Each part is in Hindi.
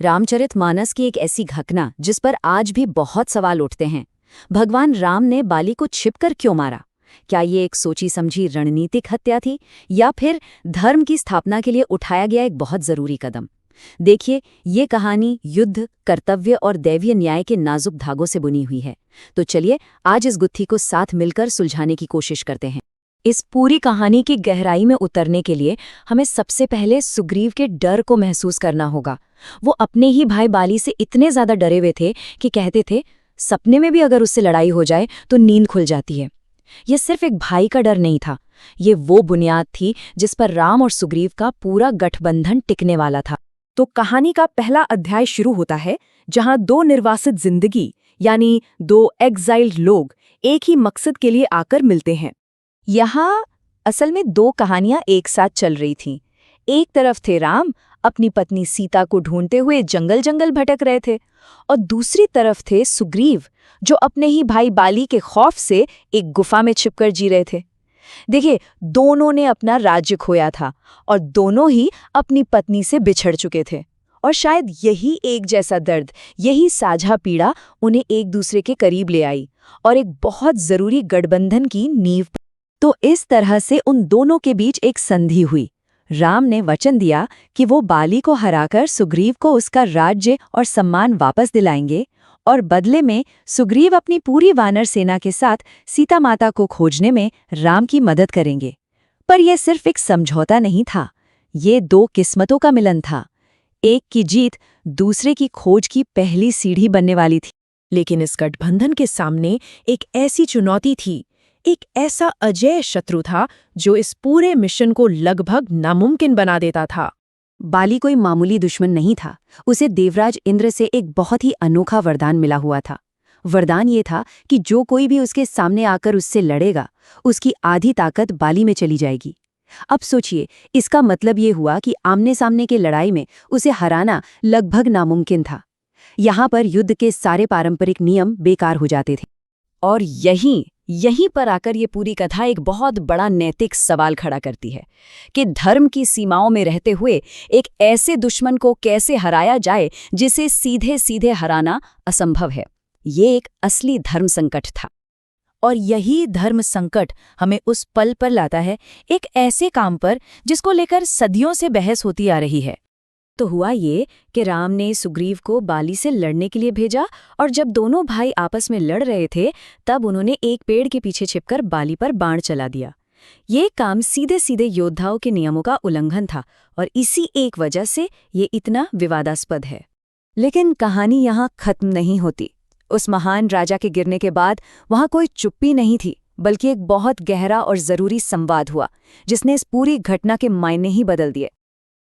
रामचरितमानस की एक ऐसी घटना जिस पर आज भी बहुत सवाल उठते हैं। भगवान राम ने बाली को छिपकर क्यों मारा? क्या ये एक सोची समझी रणनीतिक हत्या थी या फिर धर्म की स्थापना के लिए उठाया गया एक बहुत जरूरी कदम? देखिए, ये कहानी युद्ध, कर्तव्य और दैवीय न्याय के नाजुक धागों से बुनी हुई है। तो चलिए आज इस गुत्थी को साथ मिलकर सुलझाने की कोशिश करते हैं। इस पूरी कहानी की गहराई में उतरने के लिए हमें सबसे पहले सुग्रीव के डर को महसूस करना होगा। वो अपने ही भाई बाली से इतने ज्यादा डरे हुए थे कि कहते थे सपने में भी अगर उससे लड़ाई हो जाए तो नींद खुल जाती है। यह सिर्फ एक भाई का डर नहीं था, ये वो बुनियाद थी जिस पर राम और सुग्रीव का पूरा गठबंधन टिकने वाला था। तो कहानी का पहला अध्याय शुरू होता है जहां दो निर्वासित जिंदगी यानी दो एग्जाइल्ड लोग एक ही मकसद के लिए आकर मिलते हैं। यहाँ असल में दो कहानियां एक साथ चल रही थीं। एक तरफ थे राम अपनी पत्नी सीता को ढूंढते हुए जंगल जंगल भटक रहे थे, और दूसरी तरफ थे सुग्रीव जो अपने ही भाई बाली के खौफ से एक गुफा में छिपकर जी रहे थे। देखिए, दोनों ने अपना राज्य खोया था और दोनों ही अपनी पत्नी से बिछड़ चुके थे, और शायद यही एक जैसा दर्द, यही साझा पीड़ा उन्हें एक दूसरे के करीब ले आई और एक बहुत जरूरी गठबंधन की नींव। तो इस तरह से उन दोनों के बीच एक संधि हुई। राम ने वचन दिया कि वो बाली को हराकर सुग्रीव को उसका राज्य और सम्मान वापस दिलाएंगे, और बदले में सुग्रीव अपनी पूरी वानर सेना के साथ सीता माता को खोजने में राम की मदद करेंगे। पर यह सिर्फ एक समझौता नहीं था, ये दो किस्मतों का मिलन था। एक की जीत दूसरे की खोज की पहली सीढ़ी बनने वाली थी। लेकिन इस गठबंधन के सामने एक ऐसी चुनौती थी, एक ऐसा अजेय शत्रु था जो इस पूरे मिशन को लगभग नामुमकिन बना देता था। बाली कोई मामूली दुश्मन नहीं था, उसे देवराज इंद्र से एक बहुत ही अनोखा वरदान मिला हुआ था। वरदान ये था कि जो कोई भी उसके सामने आकर उससे लड़ेगा, उसकी आधी ताकत बाली में चली जाएगी। अब सोचिए, इसका मतलब ये हुआ कि आमने सामने की लड़ाई में उसे हराना लगभग नामुमकिन था। यहाँ पर युद्ध के सारे पारंपरिक नियम बेकार हो जाते थे। और यहीं पर आकर ये पूरी कथा एक बहुत बड़ा नैतिक सवाल खड़ा करती है कि धर्म की सीमाओं में रहते हुए एक ऐसे दुश्मन को कैसे हराया जाए जिसे सीधे सीधे हराना असंभव है। ये एक असली धर्म संकट था। और यही धर्म संकट हमें उस पल पर लाता है, एक ऐसे काम पर जिसको लेकर सदियों से बहस होती आ रही है। तो हुआ ये कि राम ने सुग्रीव को बाली से लड़ने के लिए भेजा, और जब दोनों भाई आपस में लड़ रहे थे तब उन्होंने एक पेड़ के पीछे छिपकर बाली पर बाण चला दिया। ये काम सीधे सीधे योद्धाओं के नियमों का उल्लंघन था, और इसी एक वजह से ये इतना विवादास्पद है। लेकिन कहानी यहाँ खत्म नहीं होती। उस महान राजा के गिरने के बाद वहाँ कोई चुप्पी नहीं थी, बल्कि एक बहुत गहरा और जरूरी संवाद हुआ जिसने इस पूरी घटना के मायने ही बदल दिए।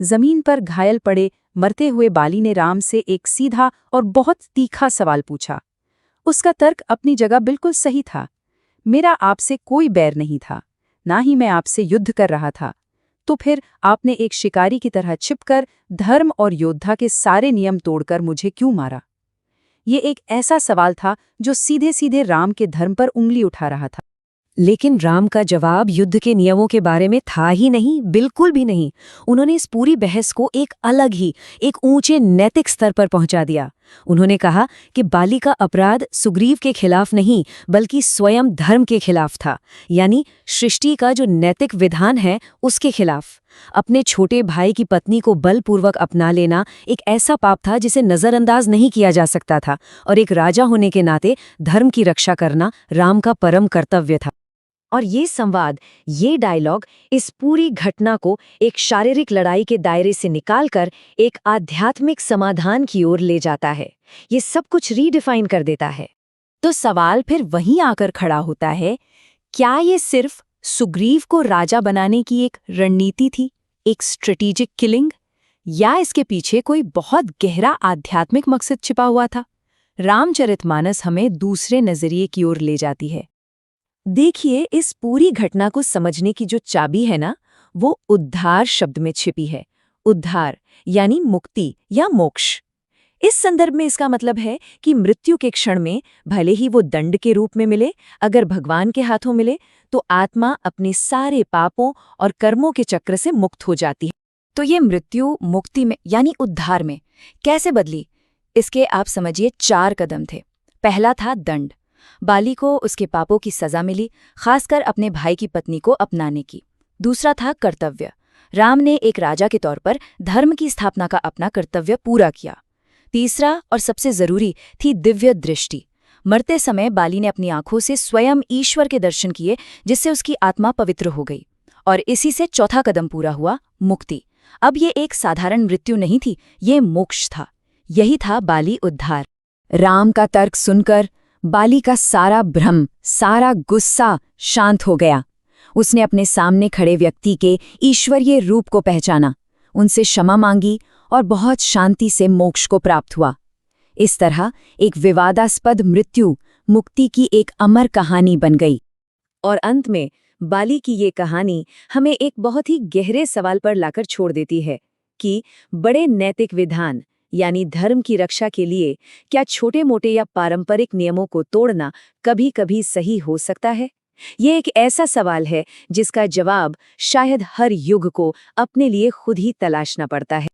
जमीन पर घायल पड़े मरते हुए बाली ने राम से एक सीधा और बहुत तीखा सवाल पूछा। उसका तर्क अपनी जगह बिल्कुल सही था। मेरा आपसे कोई बैर नहीं था, ना ही मैं आपसे युद्ध कर रहा था। तो फिर आपने एक शिकारी की तरह छिपकर धर्म और योद्धा के सारे नियम तोड़कर मुझे क्यों मारा? ये एक ऐसा सवाल था जो सीधे सीधे राम के धर्म पर उंगली उठा रहा था। लेकिन राम का जवाब युद्ध के नियमों के बारे में था ही नहीं, बिल्कुल भी नहीं। उन्होंने इस पूरी बहस को एक अलग ही, एक ऊंचे नैतिक स्तर पर पहुंचा दिया। उन्होंने कहा कि बाली का अपराध सुग्रीव के खिलाफ नहीं, बल्कि स्वयं धर्म के खिलाफ था, यानी सृष्टि का जो नैतिक विधान है उसके खिलाफ। अपने छोटे भाई की पत्नी को बलपूर्वक अपना लेना एक ऐसा पाप था जिसे नजरअंदाज नहीं किया जा सकता था, और एक राजा होने के नाते धर्म की रक्षा करना राम का परम कर्तव्य था। और ये संवाद, ये डायलॉग इस पूरी घटना को एक शारीरिक लड़ाई के दायरे से निकालकर एक आध्यात्मिक समाधान की ओर ले जाता है। ये सब कुछ रीडिफाइन कर देता है। तो सवाल फिर वहीं आकर खड़ा होता है, क्या ये सिर्फ सुग्रीव को राजा बनाने की एक रणनीति थी, एक स्ट्रेटेजिक किलिंग, या इसके पीछे कोई बहुत गहरा आध्यात्मिक मकसद छिपा हुआ था? रामचरितमानस हमें दूसरे नजरिए की ओर ले जाती है। देखिए, इस पूरी घटना को समझने की जो चाबी है ना, वो उद्धार शब्द में छिपी है। उद्धार यानी मुक्ति या मोक्ष। इस संदर्भ में इसका मतलब है कि मृत्यु के क्षण में भले ही वो दंड के रूप में मिले, अगर भगवान के हाथों मिले तो आत्मा अपने सारे पापों और कर्मों के चक्र से मुक्त हो जाती है। तो ये मृत्यु मुक्ति में यानी उद्धार में कैसे बदली? इसके आप समझिए 4 कदम थे। पहला था दंड। बाली को उसके पापों की सजा मिली, खासकर अपने भाई की पत्नी को अपनाने की। दूसरा था कर्तव्य। राम ने एक राजा के तौर पर धर्म की स्थापना का अपना कर्तव्य पूरा किया। तीसरा और सबसे जरूरी थी दिव्य दृष्टि। मरते समय बाली ने अपनी आंखों से स्वयं ईश्वर के दर्शन किए, जिससे उसकी आत्मा पवित्र हो गई। और इसी से चौथा कदम पूरा हुआ, मुक्ति। अब ये एक साधारण मृत्यु नहीं थी, ये मोक्ष था। यही था बाली उद्धार। राम का तर्क सुनकर बाली का सारा भ्रम, सारा गुस्सा शांत हो गया। उसने अपने सामने खड़े व्यक्ति के ईश्वरीय रूप को पहचाना, उनसे क्षमा मांगी और बहुत शांति से मोक्ष को प्राप्त हुआ। इस तरह एक विवादास्पद मृत्यु मुक्ति की एक अमर कहानी बन गई। और अंत में बाली की ये कहानी हमें एक बहुत ही गहरे सवाल पर लाकर छोड़ देती है कि बड़े नैतिक विधान यानी धर्म की रक्षा के लिए क्या छोटे-मोटे या पारंपरिक नियमों को तोड़ना कभी-कभी सही हो सकता है? ये एक ऐसा सवाल है जिसका जवाब शायद हर युग को अपने लिए खुद ही तलाशना पड़ता है।